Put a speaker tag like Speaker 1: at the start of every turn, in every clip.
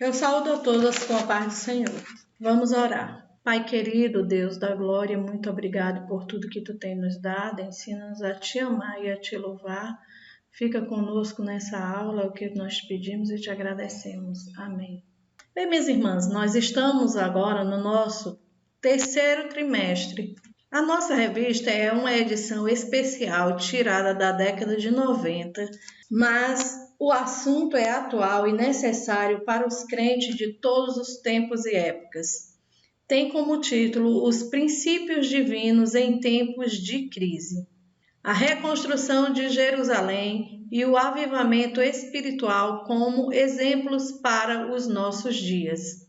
Speaker 1: Eu saúdo a todas com a paz do Senhor. Vamos orar. Pai querido, Deus da glória, muito obrigado por tudo que Tu tem nos dado. Ensina-nos a Te amar e a Te louvar. Fica conosco nessa aula, é o que nós te pedimos e te agradecemos. Amém. Bem, minhas irmãs, nós estamos agora no nosso terceiro trimestre. A nossa revista é uma edição especial tirada da década de 90, mas o assunto é atual e necessário para os crentes de todos os tempos e épocas. Tem como título Os Princípios Divinos em Tempos de Crise. A reconstrução de Jerusalém e o avivamento espiritual como exemplos para os nossos dias.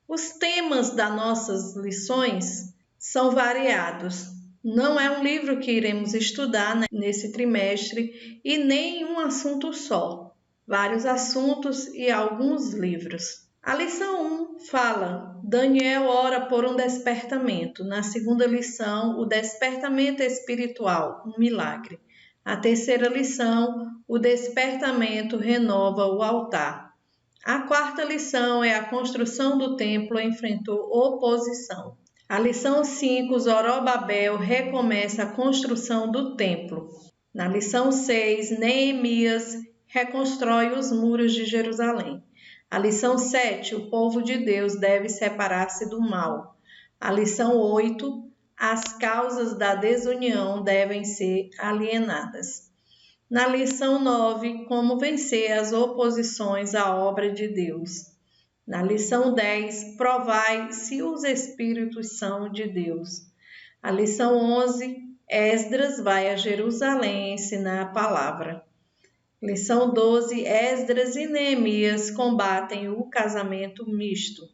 Speaker 1: Os temas das nossas lições são variados. Não é um livro que iremos estudar nesse trimestre e nem um assunto só. Vários assuntos e alguns livros. A lição 1 fala: Daniel ora por um despertamento. Na segunda lição, o despertamento espiritual, um milagre. A terceira lição, o despertamento renova o altar. A quarta lição é a construção do templo enfrentou oposição. A lição 5, Zorobabel recomeça a construção do templo. Na lição 6, Neemias reconstrói os muros de Jerusalém. A lição 7, o povo de Deus deve separar-se do mal. A lição 8, as causas da desunião devem ser alienadas. Na lição 9, como vencer as oposições à obra de Deus. Na lição 10, provai se os espíritos são de Deus. A lição 11, Esdras vai a Jerusalém ensinar a palavra. Lição 12, Esdras e Neemias combatem o casamento misto.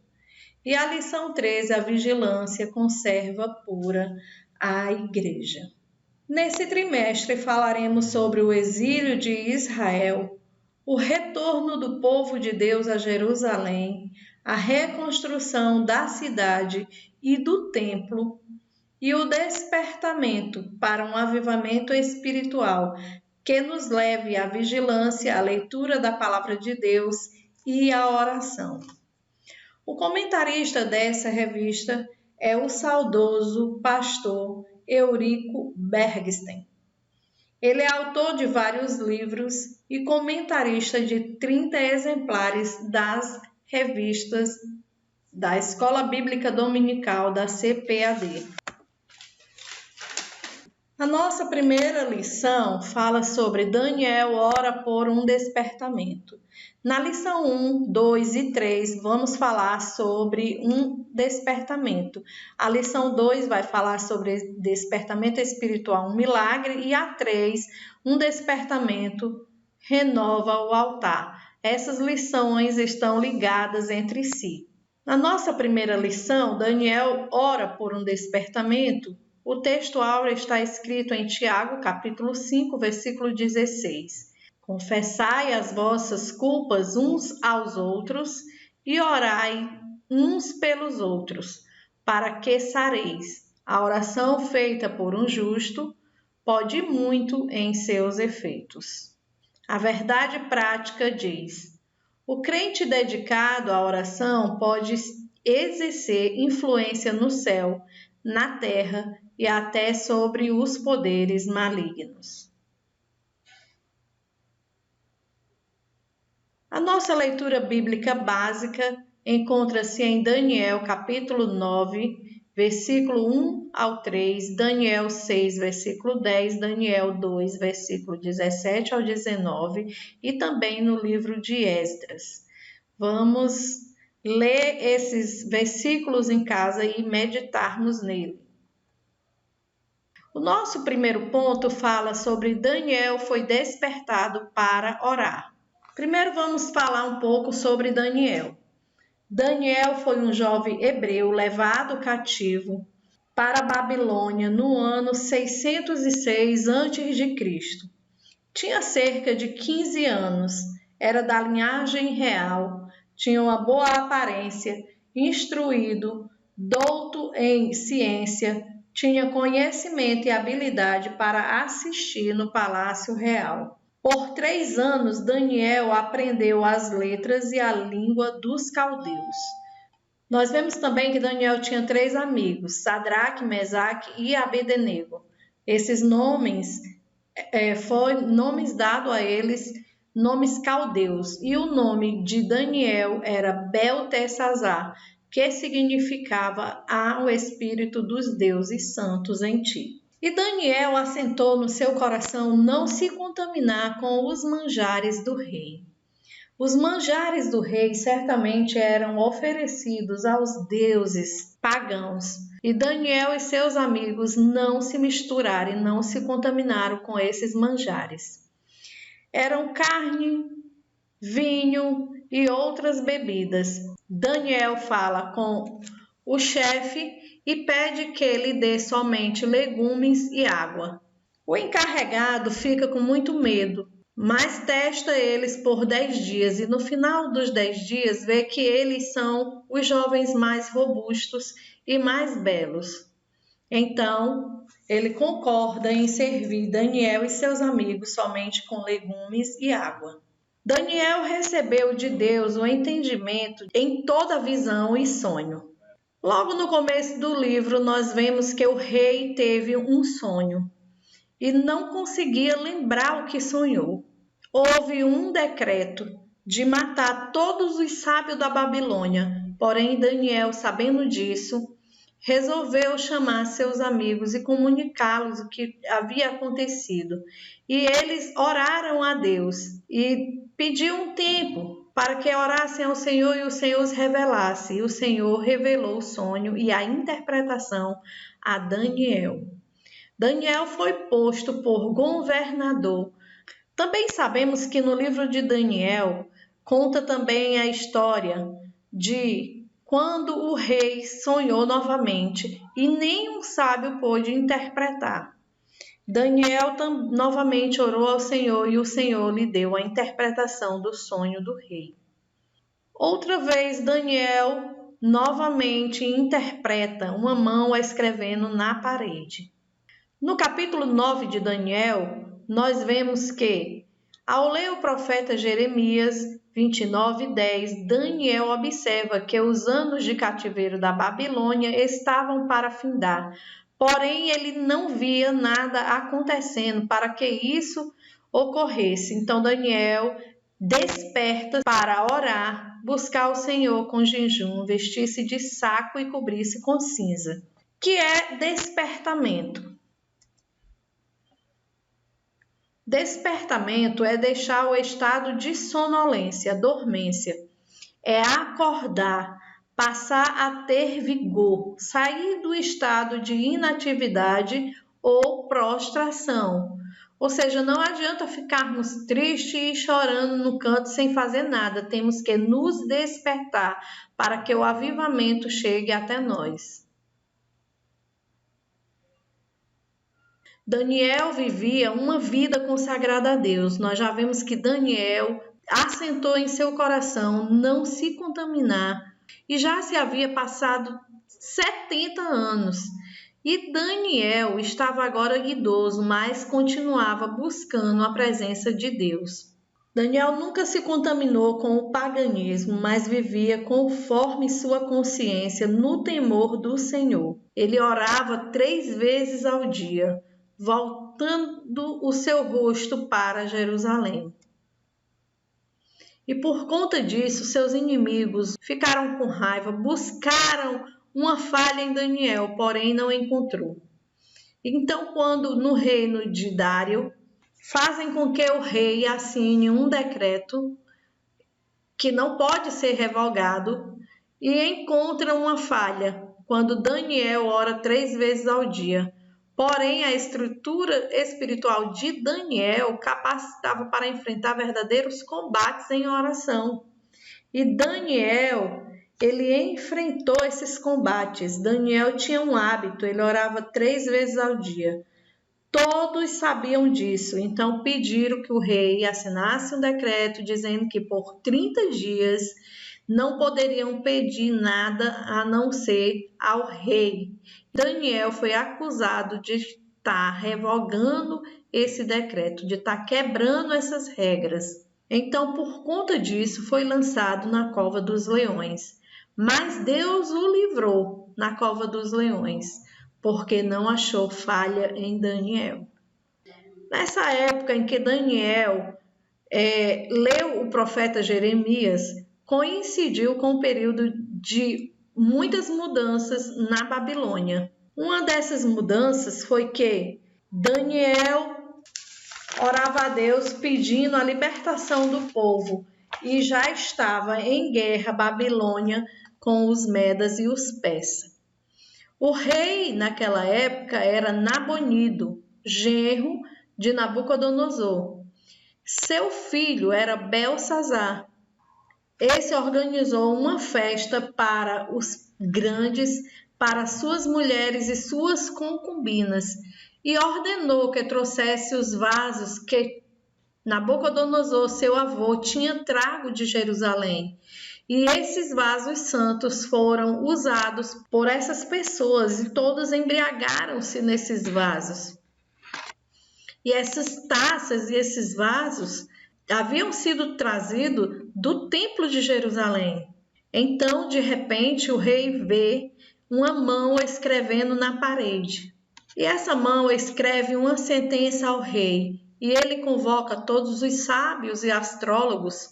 Speaker 1: E a lição 13, a vigilância conserva pura a igreja. Nesse trimestre falaremos sobre o exílio de Israel, o retorno do povo de Deus a Jerusalém, a reconstrução da cidade e do templo e o despertamento para um avivamento espiritual que nos leve à vigilância, à leitura da palavra de Deus e à oração. O comentarista dessa revista é o saudoso pastor Eurico Bergsten. Ele é autor de vários livros e comentarista de 30 exemplares das revistas da Escola Bíblica Dominical da CPAD. A nossa primeira lição fala sobre Daniel ora por um despertamento. Na lição 1, 2 e 3, vamos falar sobre um despertamento. A lição 2 vai falar sobre despertamento espiritual, um milagre, e a 3, um despertamento renova o altar. Essas lições estão ligadas entre si. Na nossa primeira lição, Daniel ora por um despertamento. O texto áureo está escrito em Tiago, capítulo 5, versículo 16. Confessai as vossas culpas uns aos outros e orai uns pelos outros, para que sareis. A oração feita por um justo pode muito em seus efeitos. A verdade prática diz: o crente dedicado à oração pode exercer influência no céu, na terra e até sobre os poderes malignos. A nossa leitura bíblica básica encontra-se em Daniel capítulo 9, versículo 1 ao 3, Daniel 6, versículo 10, Daniel 2, versículo 17 ao 19 e também no livro de Esdras. Vamos ler esses versículos em casa e meditarmos nele. O nosso primeiro ponto fala sobre Daniel foi despertado para orar. Primeiro vamos falar um pouco sobre Daniel. Daniel foi um jovem hebreu levado cativo para a Babilônia no ano 606 a.C. Tinha cerca de 15 anos, era da linhagem real, tinha uma boa aparência, instruído, douto em ciência, tinha conhecimento e habilidade para assistir no palácio real. Por 3 anos, Daniel aprendeu as letras e a língua dos caldeus. Nós vemos também que Daniel tinha 3 amigos, Sadraque, Mesaque e Abednego. Esses nomes foram nomes dados a eles, nomes caldeus. E o nome de Daniel era Beltesazar, que significava há o Espírito dos deuses santos em ti. E Daniel assentou no seu coração não se contaminar com os manjares do rei. Os manjares do rei certamente eram oferecidos aos deuses pagãos. E Daniel e seus amigos não se misturaram e não se contaminaram com esses manjares. Eram carne, vinho e outras bebidas. Daniel fala com o chefe e pede que ele dê somente legumes e água. O encarregado fica com muito medo, mas testa eles por 10 dias e no final dos 10 dias vê que eles são os jovens mais robustos e mais belos. Então, ele concorda em servir Daniel e seus amigos somente com legumes e água. Daniel recebeu de Deus o entendimento em toda visão e sonho. Logo no começo do livro, nós vemos que o rei teve um sonho e não conseguia lembrar o que sonhou. Houve um decreto de matar todos os sábios da Babilônia, porém Daniel, sabendo disso, resolveu chamar seus amigos e comunicá-los o que havia acontecido. E eles oraram a Deus e pediu um tempo para que orassem ao Senhor e o Senhor os revelasse. E o Senhor revelou o sonho e a interpretação a Daniel. Daniel foi posto por governador. Também sabemos que no livro de Daniel conta também a história de quando o rei sonhou novamente e nenhum sábio pôde interpretar. Daniel novamente orou ao Senhor e o Senhor lhe deu a interpretação do sonho do rei. Outra vez, Daniel novamente interpreta uma mão escrevendo na parede. No capítulo 9 de Daniel, nós vemos que, ao ler o profeta Jeremias 29:10, Daniel observa que os anos de cativeiro da Babilônia estavam para findar, porém ele não via nada acontecendo para que isso ocorresse. Então Daniel desperta para orar, buscar o Senhor com jejum, vestir-se de saco e cobrir-se com cinza, que é despertamento. Despertamento é deixar o estado de sonolência, dormência. É acordar, passar a ter vigor, sair do estado de inatividade ou prostração. Ou seja, não adianta ficarmos tristes e chorando no canto sem fazer nada. Temos que nos despertar para que o avivamento chegue até nós. Daniel vivia uma vida consagrada a Deus. Nós já vemos que Daniel assentou em seu coração não se contaminar e já se havia passado 70 anos. E Daniel estava agora idoso, mas continuava buscando a presença de Deus. Daniel nunca se contaminou com o paganismo, mas vivia conforme sua consciência no temor do Senhor. Ele orava 3 vezes ao dia, voltando o seu rosto para Jerusalém. E por conta disso, seus inimigos ficaram com raiva, buscaram uma falha em Daniel, porém não encontrou. Então, quando no reino de Dário, fazem com que o rei assine um decreto que não pode ser revogado e encontram uma falha, quando Daniel ora 3 vezes ao dia. Porém, a estrutura espiritual de Daniel capacitava para enfrentar verdadeiros combates em oração. E Daniel, ele enfrentou esses combates. Daniel tinha um hábito, ele orava 3 vezes ao dia. Todos sabiam disso, então pediram que o rei assinasse um decreto dizendo que por 30 dias não poderiam pedir nada a não ser ao rei. Daniel foi acusado de estar revogando esse decreto, de estar quebrando essas regras. Então, por conta disso, foi lançado na cova dos leões. Mas Deus o livrou na cova dos leões, porque não achou falha em Daniel. Nessa época em que Daniel leu o profeta Jeremias, coincidiu com o período de muitas mudanças na Babilônia. Uma dessas mudanças foi que Daniel orava a Deus pedindo a libertação do povo e já estava em guerra Babilônia com os medas e os persas. O rei naquela época era Nabonido, genro de Nabucodonosor. Seu filho era Belsazar. Esse organizou uma festa para os grandes, para suas mulheres e suas concubinas, e ordenou que trouxesse os vasos que Nabucodonosor, seu avô, tinha trago de Jerusalém. E esses vasos santos foram usados por essas pessoas e todos embriagaram-se nesses vasos. E essas taças e esses vasos haviam sido trazidos do templo de Jerusalém. Então, de repente, o rei vê uma mão escrevendo na parede. E essa mão escreve uma sentença ao rei. E ele convoca todos os sábios e astrólogos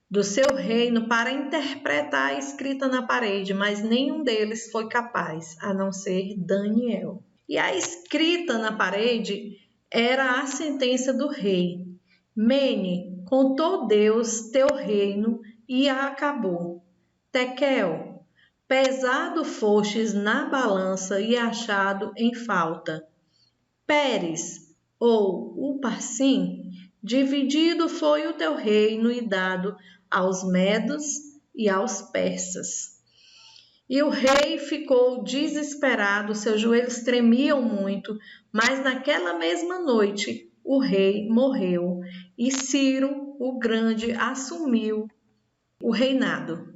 Speaker 1: do seu reino para interpretar a escrita na parede, mas nenhum deles foi capaz, a não ser Daniel. E a escrita na parede era a sentença do rei. Mene, contou Deus teu reino e a acabou. Tekel, pesado fostes na balança e achado em falta. Pérez, ou Uparsim, dividido foi o teu reino e dado aos medos e aos persas. E o rei ficou desesperado, seus joelhos tremiam muito, mas naquela mesma noite o rei morreu e Ciro, o Grande, assumiu o reinado.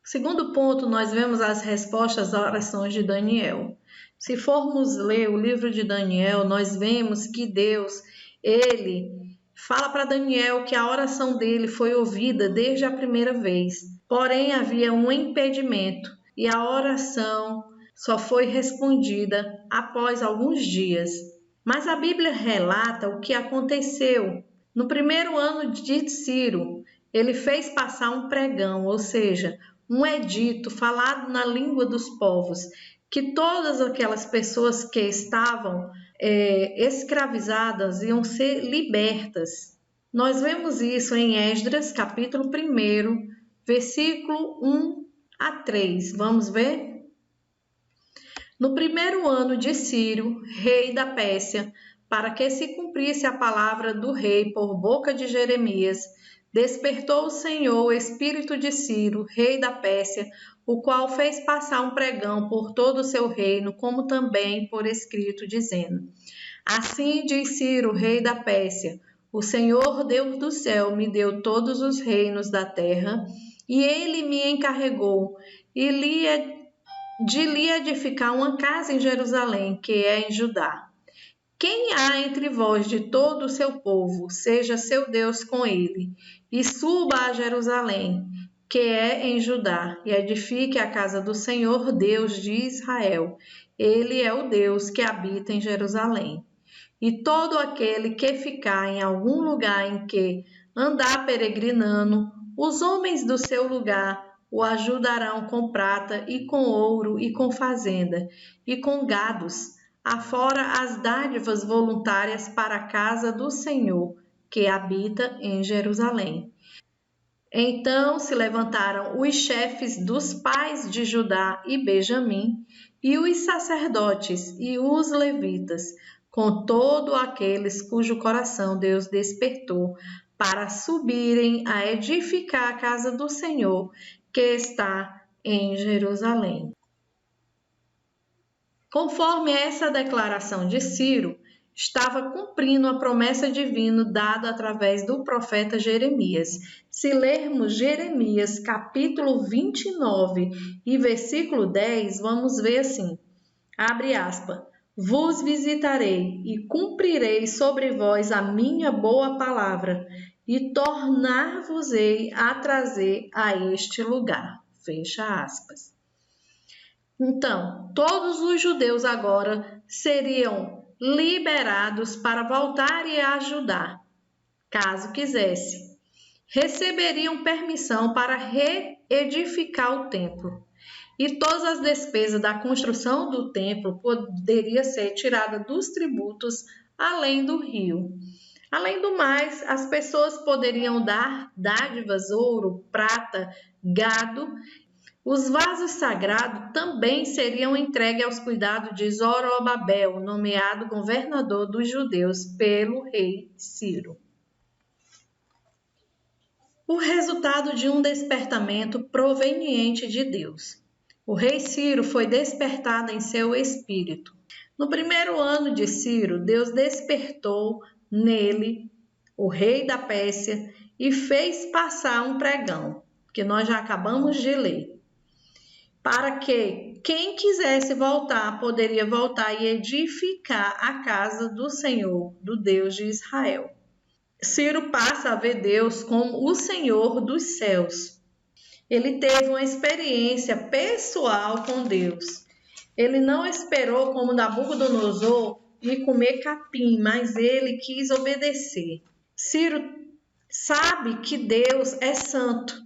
Speaker 1: Segundo ponto, nós vemos as respostas às orações de Daniel. Se formos ler o livro de Daniel, nós vemos que Deus, ele fala para Daniel que a oração dele foi ouvida desde a primeira vez. Porém, havia um impedimento e a oração só foi respondida após alguns dias. Mas a Bíblia relata o que aconteceu. No primeiro ano de Ciro, ele fez passar um pregão, ou seja, um edito falado na língua dos povos, que todas aquelas pessoas que estavam escravizadas iam ser libertas. Nós vemos isso em Esdras, capítulo 1, versículo 1 a 3. Vamos ver? No primeiro ano de Ciro, rei da Pérsia, para que se cumprisse a palavra do rei por boca de Jeremias, despertou o Senhor o espírito de Ciro, rei da Pérsia, o qual fez passar um pregão por todo o seu reino, como também por escrito, dizendo: Assim diz Ciro, rei da Pérsia: O Senhor Deus do céu me deu todos os reinos da terra, e ele me encarregou de lhe edificar uma casa em Jerusalém, que é em Judá. Quem há entre vós de todo o seu povo, seja seu Deus com ele, e suba a Jerusalém, que é em Judá, e edifique a casa do Senhor Deus de Israel. Ele é o Deus que habita em Jerusalém. E todo aquele que ficar em algum lugar em que andar peregrinando, os homens do seu lugar o ajudarão com prata e com ouro e com fazenda e com gados, afora as dádivas voluntárias para a casa do Senhor, que habita em Jerusalém. Então se levantaram os chefes dos pais de Judá e Benjamim, e os sacerdotes e os levitas, com todos aqueles cujo coração Deus despertou, para subirem a edificar a casa do Senhor, que está em Jerusalém. Conforme essa declaração de Ciro, estava cumprindo a promessa divina dada através do profeta Jeremias. Se lermos Jeremias capítulo 29 e versículo 10, vamos ver assim, abre aspas, vos visitarei e cumprirei sobre vós a minha boa palavra e tornar-vos-ei a trazer a este lugar. Fecha aspas. Então, todos os judeus agora seriam liberados para voltar e ajudar, caso quisesse. Receberiam permissão para reedificar o templo. E todas as despesas da construção do templo poderiam ser tiradas dos tributos além do rio. Além do mais, as pessoas poderiam dar dádivas, ouro, prata, gado. Os vasos sagrados também seriam entregues aos cuidados de Zorobabel, nomeado governador dos judeus pelo rei Ciro. O resultado de um despertamento proveniente de Deus. O rei Ciro foi despertado em seu espírito. No primeiro ano de Ciro, Deus despertou nele, o rei da Pérsia, e fez passar um pregão, que nós já acabamos de ler, para que quem quisesse voltar poderia voltar e edificar a casa do Senhor, do Deus de Israel. Ciro passa a ver Deus como o Senhor dos céus. Ele teve uma experiência pessoal com Deus. Ele não esperou como Nabucodonosor ir comer capim, mas ele quis obedecer. Ciro sabe que Deus é santo.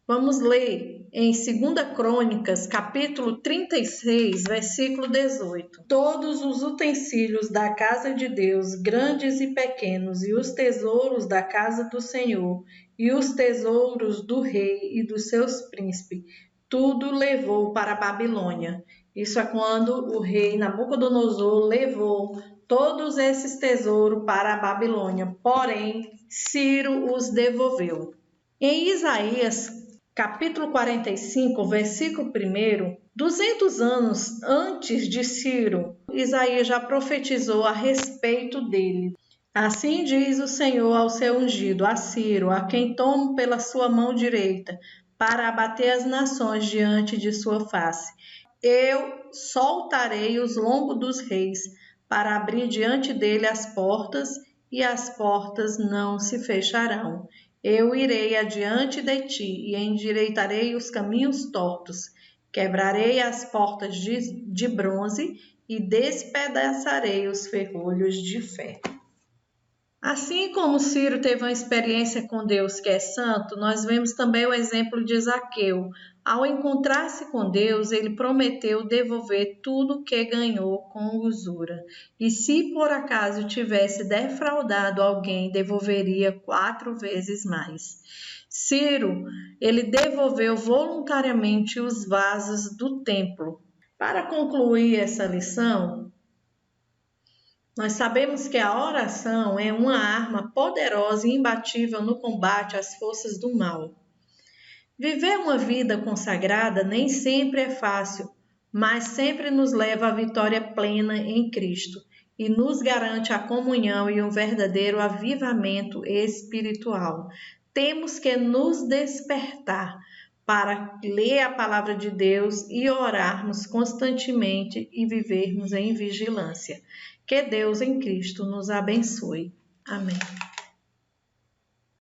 Speaker 1: Vamos ler em 2 Crônicas, capítulo 36, versículo 18. Todos os utensílios da casa de Deus, grandes e pequenos, e os tesouros da casa do Senhor, e os tesouros do rei e dos seus príncipes, tudo levou para a Babilônia. Isso é quando o rei Nabucodonosor levou todos esses tesouros para a Babilônia, porém Ciro os devolveu. Em Isaías, capítulo 45, versículo 1, 200 anos antes de Ciro, Isaías já profetizou a respeito dele. Assim diz o Senhor ao seu ungido, a Ciro, a quem tomo pela sua mão direita, para abater as nações diante de sua face. Eu soltarei os lombos dos reis, para abrir diante dele as portas, e as portas não se fecharão. Eu irei adiante de ti e endireitarei os caminhos tortos. Quebrarei as portas de bronze e despedaçarei os ferrolhos de ferro. Assim como Ciro teve uma experiência com Deus que é santo, nós vemos também o exemplo de Zaqueu. Ao encontrar-se com Deus, ele prometeu devolver tudo que ganhou com usura. E se por acaso tivesse defraudado alguém, devolveria 4 vezes mais. Ciro, ele devolveu voluntariamente os vasos do templo. Para concluir essa lição, nós sabemos que a oração é uma arma poderosa e imbatível no combate às forças do mal. Viver uma vida consagrada nem sempre é fácil, mas sempre nos leva à vitória plena em Cristo e nos garante a comunhão e um verdadeiro avivamento espiritual. Temos que nos despertar para ler a palavra de Deus e orarmos constantemente e vivermos em vigilância. Que Deus em Cristo nos abençoe. Amém.